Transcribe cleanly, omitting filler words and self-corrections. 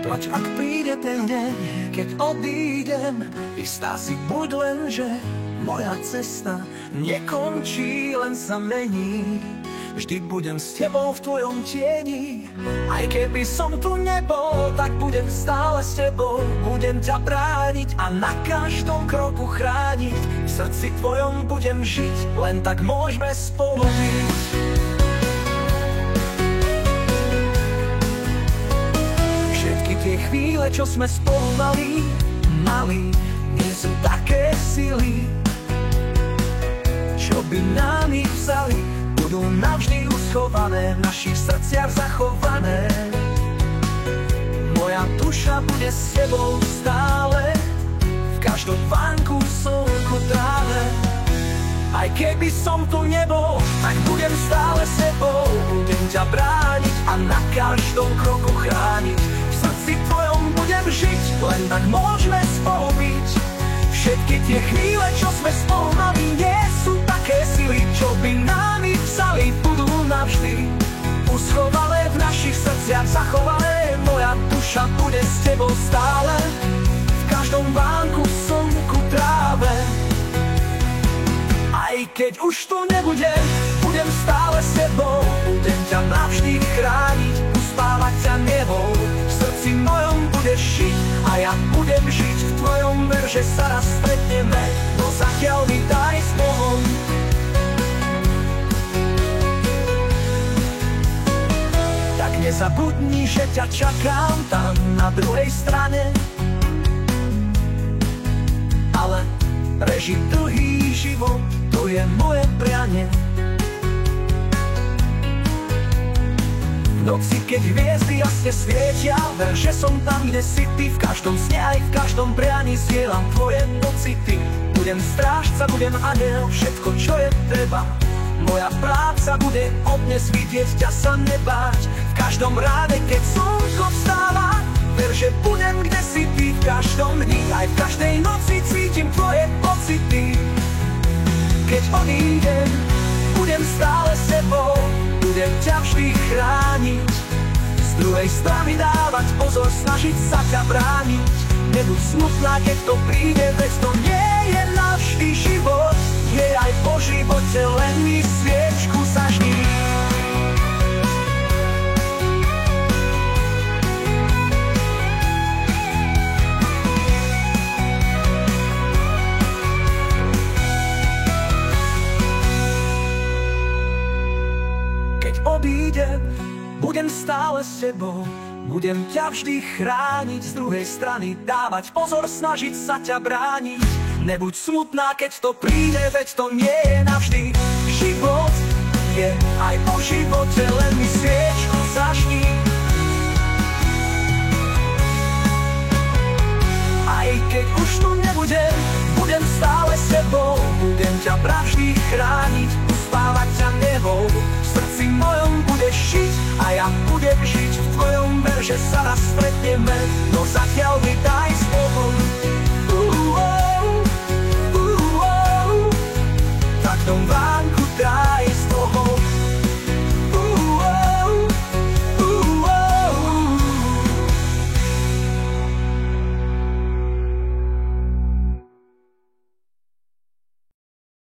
Neplač, ak príde ten deň, keď odídem, istá si buď len, že moja cesta nekončí, len sa mení. Vždy budem s tebou v tvojom tieni. Aj keby som tu nebol, tak budem stále s tebou. Budem ťa brániť a na každom kroku chrániť. V srdci tvojom budem žiť, len tak môžeme spolu byť. Všetky tie chvíle, čo sme spolu mali, nie sú také sily, čo by nám ich vzali. Budú navždy uschované, v našich srdciach zachované. Moja duša bude s tebou stále, v každom vánku, slnku, tráve. Aj keby som tu nebol, tak budem stále s tebou. Budem ťa brániť a na každom kroku chrániť. V srdci tvojom budem žiť, len tak môžeme spolu byť. Všetky tie chvíle, čo sme spolu mali, nie sú také sily, čo by nám ich vzali. Budú navždy uschované, v našich srdciach zachované. Moja duša bude s tebou stále, v každom vánku, slnku, tráve. Aj keď už tu nebudem, budem stále s tebou. Budem ťa navždy chrániť, uspávať ťa nebou. V srdci mojom budeš žiť a ja budem žiť v tvojom. Ver, že sa raz stretneme, no zatiaľ mi daj s Bohom. Tak nezabudni, že ťa čakám tam na druhej strane. Ale prežiť dlhý život, to je moje prianie. V noci, keď hviezdy jasne svietia, ver, že som tam, kde si ty. V každom sne aj v každom prianí zdieľam tvoje pocity. Budem strážca, budem anjel, všetko, čo je treba. Moja práca bude od dnes vidieť, ťa sa nebáť. V každom ráne, keď slnko vstáva, ver, že budem, kde si ty. V každom dni, aj v každej noci cítim tvoje pocity. Keď odídem, budem stále s tebou. Budem ťa vždy chrániť, z druhej strany dávať pozor, snažiť sa ťa brániť. Nebuď smutná, keď to príde, veď to nie je navždy život. Je aj po živote, len mi sviečku zažni. Odídem, budem stále s tebou. Budem ťa vždy chrániť, z druhej strany dávať pozor, snažiť sa ťa brániť. Nebuď smutná, keď to príde, veď to nie je navždy život. Je aj po živote, len mi sviečku zažni. Aj keď už tu nebudem, budem stále s tebou. Budem ťa vždy chrániť, uspávať ťa nebou. V srdci mojom budeš žiť a ja budem žiť v tvojom. Ver, že sa raz stretneme, no zatiaľ mi daj s Bohom. Tak tom vánku